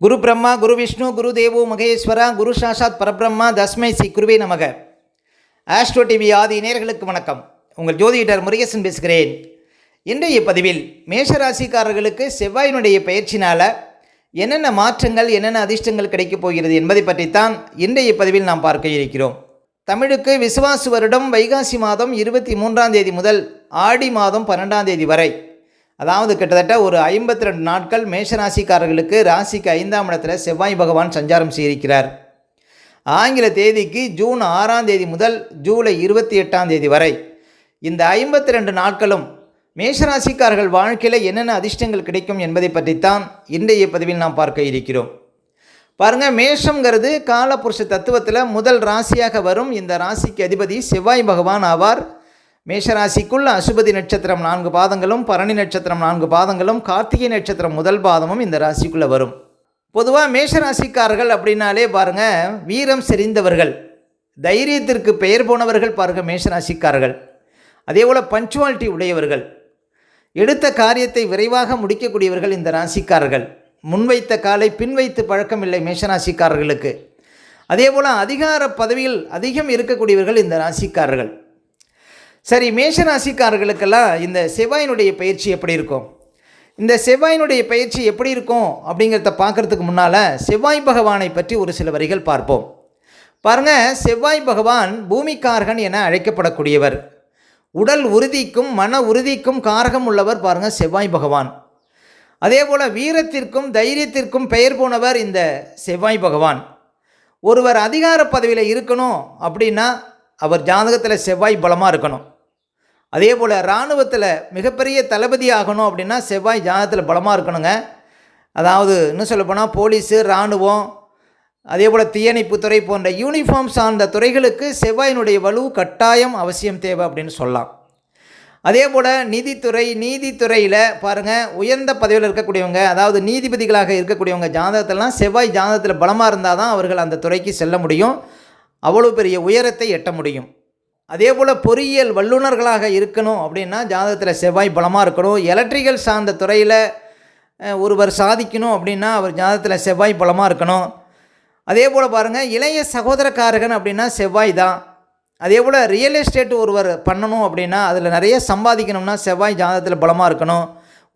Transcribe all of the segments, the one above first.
குரு பிரம்மா குரு விஷ்ணு குரு தேவோ மகேஸ்வரா குரு சாஷாத் பரபிரம்மா தஸ்மை ஸ்ரீ குருவே நமக. ஆஸ்ட்ரோ டிவி ஆதி நேயர்களுக்கு வணக்கம். உங்கள் ஜோதிடர் முருகேசன் பேசுகிறேன். இன்றைய பதிவில் மேஷராசிக்காரர்களுக்கு செவ்வாயினுடைய பயிற்சினால் என்னென்ன மாற்றங்கள் என்னென்ன அதிர்ஷ்டங்கள் கிடைக்கப் போகிறது என்பதை பற்றித்தான் இன்றைய பதிவில் நாம் பார்க்க இருக்கிறோம். தமிழுக்கு விசுவாசு வருடம் வைகாசி மாதம் 23ஆம் தேதி முதல் ஆடி மாதம் 12ஆம் தேதி வரை, அதாவது கிட்டத்தட்ட ஒரு 52 நாட்கள் மேஷராசிக்காரர்களுக்கு ராசிக்கு 5ஆம் இடத்துல செவ்வாய் பகவான் சஞ்சாரம் செய்திருக்கிறார். ஆங்கில தேதிக்கு ஜூன் 6ஆம் தேதி முதல் ஜூலை 28ஆம் தேதி வரை இந்த 52 நாட்களும் மேஷராசிக்காரர்கள் வாழ்க்கையில் என்னென்ன அதிர்ஷ்டங்கள் கிடைக்கும் என்பதை பற்றித்தான் இன்றைய பதிவில் நாம் பார்க்க இருக்கிறோம். பாருங்கள், மேஷங்கிறது காலபுருஷ தத்துவத்தில் முதல் ராசியாக வரும். இந்த ராசிக்கு அதிபதி செவ்வாய் பகவான் ஆவார். மேஷராசிக்குள் அசுபதி நட்சத்திரம் 4 பாதங்களும், பரணி நட்சத்திரம் 4 பாதங்களும், கார்த்திகை நட்சத்திரம் முதல் பாதமும் இந்த ராசிக்குள்ளே வரும். பொதுவாக மேஷராசிக்காரர்கள் அப்படின்னாலே பாருங்கள், வீரம் செறிந்தவர்கள், தைரியத்திற்கு பெயர் போனவர்கள் பாருங்கள் மேஷராசிக்காரர்கள். அதே போல் பஞ்சுவாலிட்டி உடையவர்கள், எடுத்த காரியத்தை விரைவாக முடிக்கக்கூடியவர்கள் இந்த ராசிக்காரர்கள். முன்வைத்த காலை பின்வைத்து பழக்கம் இல்லை மேஷராசிக்காரர்களுக்கு. அதே போல் அதிகார பதவியில் அதிகம் இருக்கக்கூடியவர்கள் இந்த ராசிக்காரர்கள். சரி, மேஷராசிக்காரர்களுக்கெல்லாம் இந்த செவ்வாயினுடைய பயிற்சி எப்படி இருக்கும்? இந்த செவ்வாயினுடைய பயிற்சி எப்படி இருக்கும் அப்படிங்கிறத பார்க்குறதுக்கு முன்னால் செவ்வாய் பகவானை பற்றி ஒரு சில வரிகள் பார்ப்போம். பாருங்கள், செவ்வாய் பகவான் பூமிக்காரகன் என அழைக்கப்படக்கூடியவர். உடல் உறுதிக்கும் மன உறுதிக்கும் காரகம் உள்ளவர் பாருங்கள் செவ்வாய் பகவான். அதே போல் வீரத்திற்கும் தைரியத்திற்கும் பெயர் போனவர் இந்த செவ்வாய் பகவான். ஒருவர் அதிகார பதவியில் இருக்கணும் அப்படின்னா அவர் ஜாதகத்தில் செவ்வாய் பலமாக இருக்கணும். அதே போல் இராணுவத்தில் மிகப்பெரிய தளபதி ஆகணும் அப்படின்னா செவ்வாய் ஜாதகத்தில் பலமாக இருக்கணுங்க. அதாவது இன்னும் சொல்லப்போனால் போலீஸு, இராணுவம், அதே போல் தீயணைப்புத்துறை போன்ற யூனிஃபார்ம் சார்ந்த துறைகளுக்கு செவ்வாயினுடைய வலு கட்டாயம் அவசியம் தேவை அப்படின்னு சொல்லலாம். அதே போல் நீதித்துறையில் பாருங்கள், உயர்ந்த பதவியில் இருக்கக்கூடியவங்க, அதாவது நீதிபதிகளாக இருக்கக்கூடியவங்க ஜாதகத்திலாம் செவ்வாய் ஜாதகத்தில் பலமாக இருந்தால் தான் அவர்கள் அந்த துறைக்கு செல்ல முடியும், அவ்வளோ பெரிய உயரத்தை எட்ட முடியும். அதே போல் பொறியியல் வல்லுநர்களாக இருக்கணும் அப்படின்னா ஜாதகத்தில் செவ்வாய் பலமாக இருக்கணும். எலக்ட்ரிக்கல் சார்ந்த துறையில் ஒருவர் சாதிக்கணும் அப்படின்னா அவர் ஜாதகத்தில் செவ்வாய் பலமாக இருக்கணும். அதே போல் பாருங்கள், இளைய சகோதரக்காரகன் அப்படின்னா செவ்வாய் தான். அதே போல் ரியல் எஸ்டேட் ஒருவர் பண்ணணும் அப்படின்னா அதில் நிறைய சம்பாதிக்கணும்னா செவ்வாய் ஜாதகத்தில் பலமாக இருக்கணும்.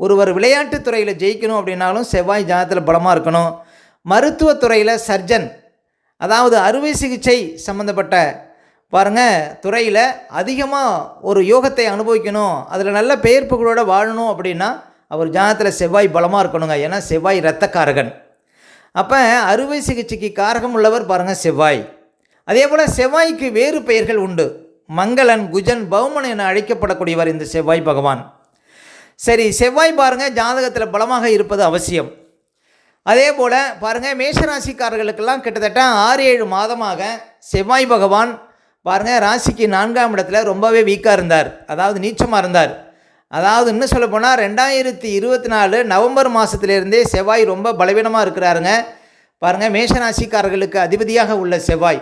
ஒருவர் விளையாட்டுத் துறையில் ஜெயிக்கணும் அப்படின்னாலும் செவ்வாய் ஜாதகத்தில் பலமாக இருக்கணும். மருத்துவத்துறையில் சர்ஜன், அதாவது அறுவை சிகிச்சை சம்மந்தப்பட்ட பாருங்கள் துறையில் அதிகமாக ஒரு யோகத்தை அனுபவிக்கணும், அதில் நல்ல பெயர் புகழோடு வாழணும் அப்படின்னா அவர் ஜாதகத்தில் செவ்வாய் பலமாக இருக்கணுங்க. ஏன்னா செவ்வாய் இரத்தக்காரகன். அப்போ அறுவை சிகிச்சைக்கு காரகம் உள்ளவர் பாருங்கள் செவ்வாய். அதே போல் செவ்வாய்க்கு வேறு பெயர்கள் உண்டு. மங்களன், குஜன், பௌமன் என அழைக்கப்படக்கூடியவர் இந்த செவ்வாய் பகவான். சரி, செவ்வாய் பாருங்கள் ஜாதகத்தில் பலமாக இருப்பது அவசியம். அதே போல் பாருங்கள், மேஷராசிக்காரர்களுக்கெல்லாம் கிட்டத்தட்ட 6-7 மாதமாக செவ்வாய் பகவான் பாருங்கள் ராசிக்கு 4ஆம் இடத்துல ரொம்பவே வீக்காக இருந்தார், அதாவது நீச்சமாக இருந்தார். அதாவது இன்னும் சொல்ல போனால் 2024 நவம்பர் மாதத்துலேருந்தே செவ்வாய் ரொம்ப பலவீனமாக இருக்கிறாருங்க. பாருங்கள், மேஷராசிக்காரர்களுக்கு அதிபதியாக உள்ள செவ்வாய்.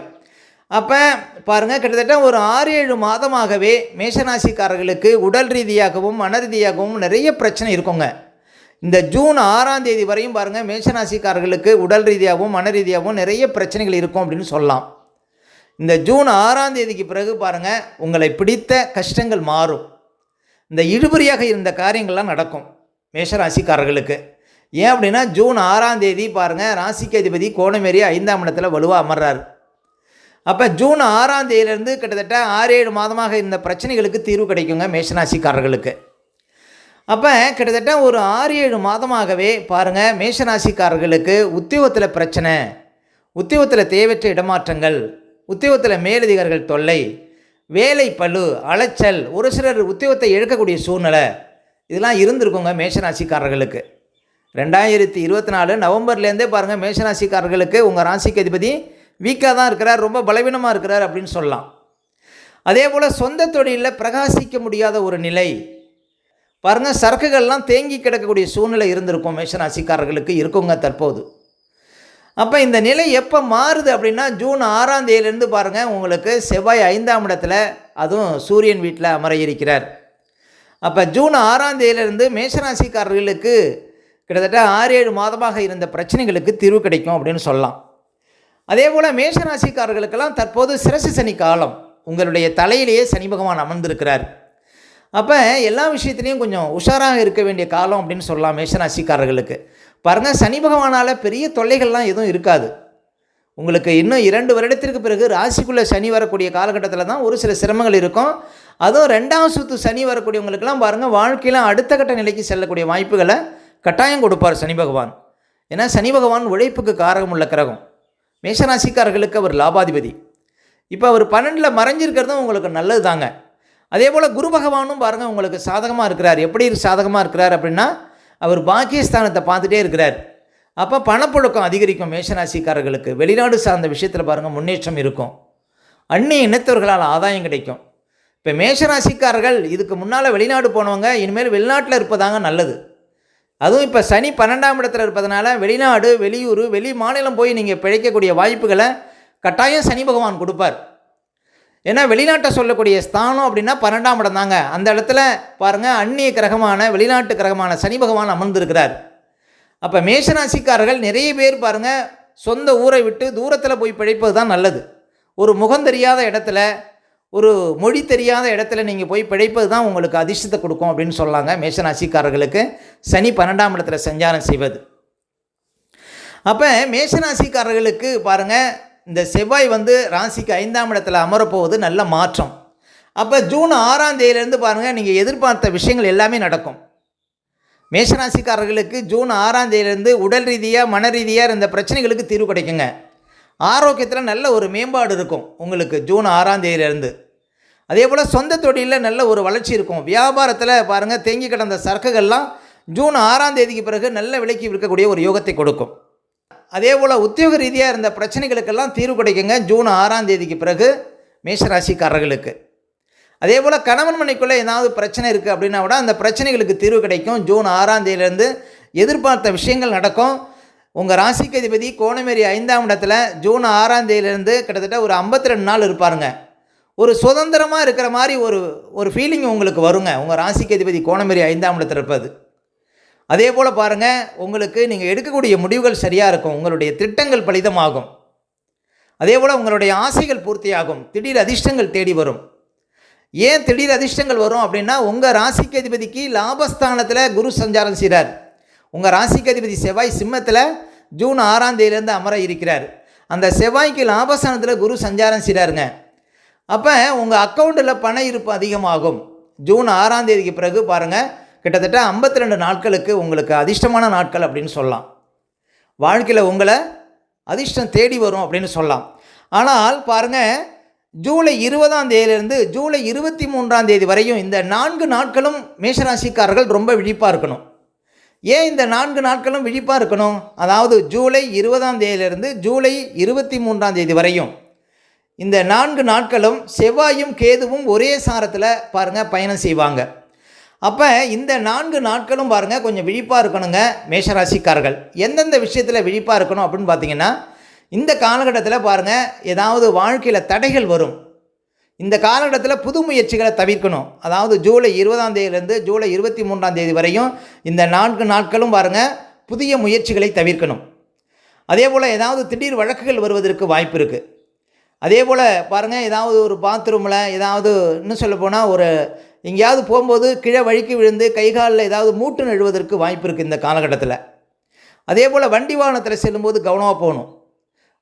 அப்போ பாருங்கள், கிட்டத்தட்ட ஒரு 6-7 மாதமாகவே மேஷராசிக்காரர்களுக்கு உடல் ரீதியாகவும் மன ரீதியாகவும் நிறைய பிரச்சனை இருக்குங்க. இந்த ஜூன் 6ஆம் தேதி வரையும் பாருங்கள் மேஷராசிக்காரர்களுக்கு உடல் ரீதியாகவும் மன ரீதியாகவும் நிறைய பிரச்சனைகள் இருக்கும் அப்படின்னு சொல்லலாம். இந்த ஜூன் 6ஆம் தேதிக்கு பிறகு பாருங்கள் உங்களை பிடித்த கஷ்டங்கள் மாறும். இந்த இழுபறியாக இருந்த காரியங்கள்லாம் நடக்கும் மேஷராசிக்காரர்களுக்கு. ஏன் அப்படின்னா ஜூன் 6ஆம் தேதி பாருங்கள் ராசிக்கு அதிபதி கோணமேறி 5ஆம் இடத்துல வலுவாக அமர்றார். அப்போ ஜூன் 6ஆம் தேதியிலேருந்து கிட்டத்தட்ட 6-7 மாதமாக இருந்த பிரச்சனைகளுக்கு தீர்வு கிடைக்குங்க மேஷராசிக்காரர்களுக்கு. அப்போ கிட்டத்தட்ட ஒரு 6-7 மாதமாகவே பாருங்கள் மேஷராசிக்காரர்களுக்கு உத்தியோகத்தில் பிரச்சனை, உத்தியோகத்தில் தேவையற்ற இடமாற்றங்கள், உத்தியோகத்தில் மேலதிகாரிகள் தொல்லை, வேலை பளு, அலைச்சல், ஒரு சிலர் உத்தியோகத்தை இழக்கக்கூடிய சூழ்நிலை இதெல்லாம் இருந்திருக்குங்க மேஷராசிக்காரர்களுக்கு. 2024 நவம்பர்லேருந்தே பாருங்கள் மேஷராசிக்காரர்களுக்கு உங்கள் ராசிக்கு அதிபதி வீக்காக தான் இருக்கிறார், ரொம்ப பலவீனமாக இருக்கிறார் அப்படின்னு சொல்லலாம். அதே போல் சொந்த தொழிலில் பிரகாசிக்க முடியாத ஒரு நிலை பாருங்கள், சரக்குகள்லாம் தேங்கி கிடக்கக்கூடிய சூழ்நிலை இருந்திருக்கும் மேஷராசிக்காரர்களுக்கு இருக்குங்க தற்போது. அப்போ இந்த நிலை எப்போ மாறுது அப்படின்னா ஜூன் 6ஆம் தேதியிலேருந்து பாருங்கள் உங்களுக்கு செவ்வாய் 5ஆம் இடத்துல, அதுவும் சூரியன் வீட்டில் அமர இருக்கிறார். அப்போ ஜூன் 6ஆம் தேதியிலேருந்து மேஷராசிக்காரர்களுக்கு கிட்டத்தட்ட 6-7 மாதமாக இருந்த பிரச்சனைகளுக்கு தீர்வு கிடைக்கும் அப்படின்னு சொல்லலாம். அதே போல் மேஷராசிக்காரர்களுக்கெல்லாம் தற்போது சிரசு சனி காலம். உங்களுடைய தலையிலேயே சனி பகவான் அமர்ந்திருக்கிறார். அப்போ எல்லா விஷயத்துலேயும் கொஞ்சம் உஷாராக இருக்க வேண்டிய காலம் அப்படின்னு சொல்லலாம் மேஷராசிக்காரர்களுக்கு. பாருங்கள், சனி பகவானால் பெரிய தொல்லைகள்லாம் எதுவும் இருக்காது. உங்களுக்கு இன்னும் 2 வருடத்திற்கு பிறகு ராசிக்குள்ளே சனி வரக்கூடிய காலகட்டத்தில் தான் ஒரு சில சிரமங்கள் இருக்கும். அதுவும் 2ஆம் சுற்று சனி வரக்கூடியவங்களுக்கெல்லாம் பாருங்கள், வாழ்க்கையில் அடுத்த கட்ட நிலைக்கு செல்லக்கூடிய வாய்ப்புகளை கட்டாயம் கொடுப்பார் சனி பகவான். ஏன்னா சனி பகவான் உழைப்புக்கு காரகம் உள்ள கிரகம். மேஷராசிக்காரர்களுக்கு அவர் லாபாதிபதி. இப்போ அவர் 12ல் மறைஞ்சிருக்கிறதும் உங்களுக்கு நல்லது தாங்க. அதே போல் குரு பகவானும் பாருங்கள் உங்களுக்கு சாதகமாக இருக்கிறார். எப்படி சாதகமாக இருக்கிறார் அப்படின்னா, அவர் பாக்கியஸ்தானத்தை பார்த்துட்டே இருக்கிறார். அப்போ பணப்புழக்கம் அதிகரிக்கும் மேஷராசிக்காரர்களுக்கு. வெளிநாடு சார்ந்த விஷயத்தில் பாருங்கள் முன்னேற்றம் இருக்கும். அந்நிய இனத்தவர்களால் ஆதாயம் கிடைக்கும். இப்போ மேஷராசிக்காரர்கள் இதுக்கு முன்னால் வெளிநாடு போனவங்க இனிமேல் வெளிநாட்டில் இருப்பதாங்க நல்லது. அதுவும் இப்போ சனி 12ஆம் இடத்துல இருப்பதனால வெளிநாடு, வெளியூர், வெளி மாநிலம் போய் நீங்கள் பிழைக்கக்கூடிய வாய்ப்புகளை கட்டாயம் சனி பகவான் கொடுப்பார். ஏன்னா வெளிநாட்டை சொல்லக்கூடிய ஸ்தானம் அப்படின்னா 12ஆம் இடம் தாங்க. அந்த இடத்துல பாருங்கள் அந்நிய கிரகமான வெளிநாட்டு கிரகமான சனி பகவான் அமர்ந்திருக்கிறார். அப்போ மேஷராசிக்காரர்கள் நிறைய பேர் பாருங்கள் சொந்த ஊரை விட்டு தூரத்தில் போய் பிழைப்பது தான் நல்லது. ஒரு முகம் தெரியாத இடத்துல, ஒரு மொழி தெரியாத இடத்துல நீங்கள் போய் பிழைப்பது தான் உங்களுக்கு அதிர்ஷ்டத்தை கொடுக்கும் அப்படின்னு சொல்லாங்க மேஷராசிக்காரர்களுக்கு சனி 12ஆம் இடத்துல சஞ்சாரம் செய்வது. அப்போ மேஷராசிக்காரர்களுக்கு பாருங்கள் இந்த செவ்வாய் ராசிக்கு 5ஆம் இடத்துல அமரப்போவது நல்ல மாற்றம். அப்போ ஜூன் 6ஆம் தேதியிலேருந்து பாருங்கள் நீங்கள் எதிர்பார்த்த விஷயங்கள் எல்லாமே நடக்கும். மேஷராசிக்காரர்களுக்கு ஜூன் 6ஆம் தேதியிலேருந்து உடல் ரீதியாக மன ரீதியாக இருந்த பிரச்சனைகளுக்கு தீர்வு கிடைக்குங்க. ஆரோக்கியத்தில் நல்ல ஒரு மேம்பாடு இருக்கும் உங்களுக்கு ஜூன் 6ஆம் தேதியிலேருந்து. அதே போல் சொந்த தொழிலில் நல்ல ஒரு வளர்ச்சி இருக்கும். வியாபாரத்தில் பாருங்கள் தேங்கி கிடந்த சரக்குகள்லாம் ஜூன் 6ஆம் தேதிக்கு பிறகு நல்ல விலைக்கு விற்கக்கூடிய ஒரு யோகத்தை கொடுக்கும். அதே போல் உத்தியோக ரீதியாக இருந்த பிரச்சனைகளுக்கெல்லாம் தீர்வு கிடைக்குங்க ஜூன் 6ஆம் தேதிக்கு பிறகு மேஷராசிக்காரர்களுக்கு. அதே போல் கணவன் மனைக்குள்ளே ஏதாவது பிரச்சனை இருக்குது அப்படின்னா கூட அந்த பிரச்சனைகளுக்கு தீர்வு கிடைக்கும். ஜூன் 6ஆம் தேதியிலேருந்து எதிர்பார்த்த விஷயங்கள் நடக்கும். உங்கள் ராசிக்கு அதிபதி கோணமேரி 5ஆம் இடத்துல ஜூன் 6ஆம் தேதியிலேருந்து கிட்டத்தட்ட ஒரு 52 நாள் இருப்பாருங்க. ஒரு சுதந்திரமாக இருக்கிற மாதிரி ஒரு ஃபீலிங் உங்களுக்கு வருங்க உங்கள் ராசிக்கு அதிபதி கோணமேரி 5ஆம் இடத்துல இருப்பது. அதே போல் பாருங்கள், உங்களுக்கு நீங்கள் எடுக்கக்கூடிய முடிவுகள் சரியாக இருக்கும். உங்களுடைய திட்டங்கள் பலிதமாகும். அதே போல் உங்களுடைய ஆசைகள் பூர்த்தியாகும். திடீர் அதிர்ஷ்டங்கள் தேடி வரும். ஏன் திடீர் அதிர்ஷ்டங்கள் வரும் அப்படின்னா, உங்கள் ராசிக்கு அதிபதிக்கு லாபஸ்தானத்தில் குரு சஞ்சாரம் செய்கிறார். உங்கள் ராசிக்கு அதிபதி செவ்வாய் சிம்மத்தில் ஜூன் 6ஆம் தேதியிலேருந்து அமர இருக்கிறார். அந்த செவ்வாய்க்கு லாபஸ்தானத்தில் குரு சஞ்சாரம் செய்கிறாருங்க. அப்போ உங்கள் அக்கௌண்ட்டில் பண இருப்பு அதிகமாகும். ஜூன் 6ஆம் தேதிக்கு பிறகு பாருங்கள் கிட்டத்தட்ட 52 நாட்களுக்கு உங்களுக்கு அதிர்ஷ்டமான நாட்கள் அப்படின்னு சொல்லலாம். வாழ்க்கையில் உங்களை அதிர்ஷ்டம் தேடி வரும் அப்படின்னு சொல்லலாம். ஆனால் பாருங்கள், ஜூலை 20ஆம் தேதியிலிருந்து ஜூலை 23ஆம் தேதி வரையும் இந்த 4 நாட்களும் மேஷராசிக்காரர்கள் ரொம்ப விழிப்பாக இருக்கணும். ஏன் இந்த 4 நாட்களும் விழிப்பாக இருக்கணும்? அதாவது ஜூலை 20ஆம் தேதியிலிருந்து ஜூலை 23ஆம் தேதி வரையும் இந்த 4 நாட்களும் செவ்வாயும் கேதுவும் ஒரே சாரத்தில் பாருங்கள் பயணம் செய்வாங்க. அப்போ இந்த 4 நாட்களும் பாருங்கள் கொஞ்சம் விழிப்பாக இருக்கணுங்க மேஷராசிக்காரர்கள். எந்தெந்த விஷயத்தில் விழிப்பாக இருக்கணும் அப்படின்னு பார்த்தீங்கன்னா, இந்த காலகட்டத்தில் பாருங்கள் ஏதாவது வாழ்க்கையில் தடைகள் வரும். இந்த காலகட்டத்தில் புது முயற்சிகளை தவிர்க்கணும். அதாவது ஜூலை 20ஆம் தேதியிலேருந்து ஜூலை 23ஆம் தேதி வரையும் இந்த 4 நாட்களும் பாருங்கள் புதிய முயற்சிகளை தவிர்க்கணும். அதே போல் ஏதாவது திடீர் வழக்குகள் வருவதற்கு வாய்ப்பு இருக்குது. அதே போல் பாருங்கள், ஏதாவது ஒரு பாத்ரூமில் ஏதாவது இன்னும் சொல்ல போனால் ஒரு எங்கேயாவது போகும்போது கீழே வழுக்கி விழுந்து கை காலில் ஏதாவது மூட்டு நழுவதற்கு வாய்ப்பு இருக்குது இந்த காலகட்டத்தில். அதே போல் வண்டி வாகனத்தில் செல்லும்போது கவனமாக போகணும்.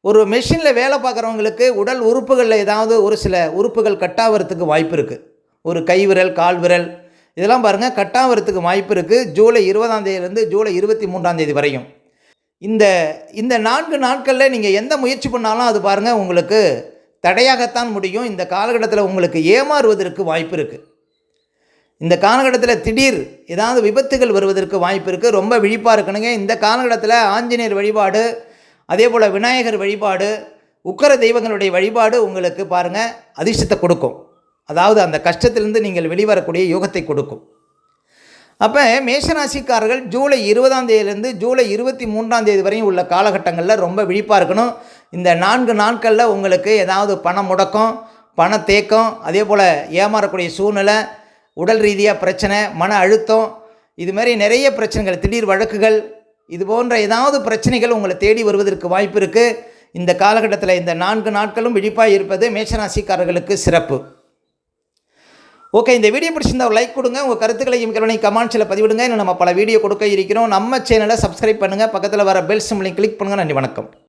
ஒரு மெஷினில் வேலை பார்க்குறவங்களுக்கு உடல் உறுப்புகளில் ஏதாவது ஒரு சில உறுப்புகள் கட்டாகிறதுக்கு வாய்ப்பு இருக்குது. ஒரு கை விரல், கால் விரல் இதெல்லாம் பாருங்கள் கட்டாகிறதுக்கு வாய்ப்பு இருக்குது ஜூலை 20ஆம் தேதியிலேருந்து ஜூலை 23ஆம் தேதி வரையும். இந்த 4 நாட்களில் நீங்கள் எந்த முயற்சி பண்ணாலும் அது பாருங்கள் உங்களுக்கு தடையாகத்தான் முடியும். இந்த காலகட்டத்தில் உங்களுக்கு ஏமாறுவதற்கு வாய்ப்பு இருக்குது. இந்த காலகட்டத்தில் திடீர் ஏதாவது விபத்துகள் வருவதற்கு வாய்ப்பு இருக்குது. ரொம்ப விழிப்பாக இருக்கணுங்க. இந்த காலகட்டத்தில் ஆஞ்சநேயர் வழிபாடு, அதே போல் விநாயகர் வழிபாடு, உக்கர தெய்வங்களுடைய வழிபாடு உங்களுக்கு பாருங்கள் அதிர்ஷ்டத்தை கொடுக்கும். அதாவது அந்த கஷ்டத்திலிருந்து நீங்கள் வெளிவரக்கூடிய யோகத்தை கொடுக்கும். அப்போ மேஷராசிக்காரர்கள் ஜூலை 20ஆம் தேதியிலேருந்து ஜூலை 23ஆம் தேதி வரையும் உள்ள காலகட்டங்களில் ரொம்ப விழிப்பாக இருக்கணும். இந்த 4 நாட்களில் உங்களுக்கு ஏதாவது பண முடக்கம், பண தேக்கம், அதே போல் ஏமாறக்கூடிய சூழ்நிலை, உடல் ரீதியாக பிரச்சனை, மன அழுத்தம், இதுமாரி நிறைய பிரச்சனைகள், திடீர் வழக்குகள் இது போன்ற ஏதாவது பிரச்சனைகள் உங்களை தேடி வருவதற்கு வாய்ப்பு இருக்குது. இந்த காலகட்டத்தில் இந்த 4 நாட்களும் விழிப்பாக இருப்பது மேஷராசிக்காரர்களுக்கு சிறப்பு. ஓகே, இந்த வீடியோ பிடிச்சிருந்தா ஒரு லைக் கொடுங்க. உங்கள் கருத்துக்களையும் கேள்வி கமெண்ட்ஸில் பதிவிடுங்க. இன்னும் நம்ம பல வீடியோ கொடுக்க இருக்கிறோம். நம்ம சேனலை சப்ஸ்கிரைப் பண்ணுங்கள். பக்கத்தில் வர பெல் சிம்பலையும் கிளிக் பண்ணுங்கள். நன்றி, வணக்கம்.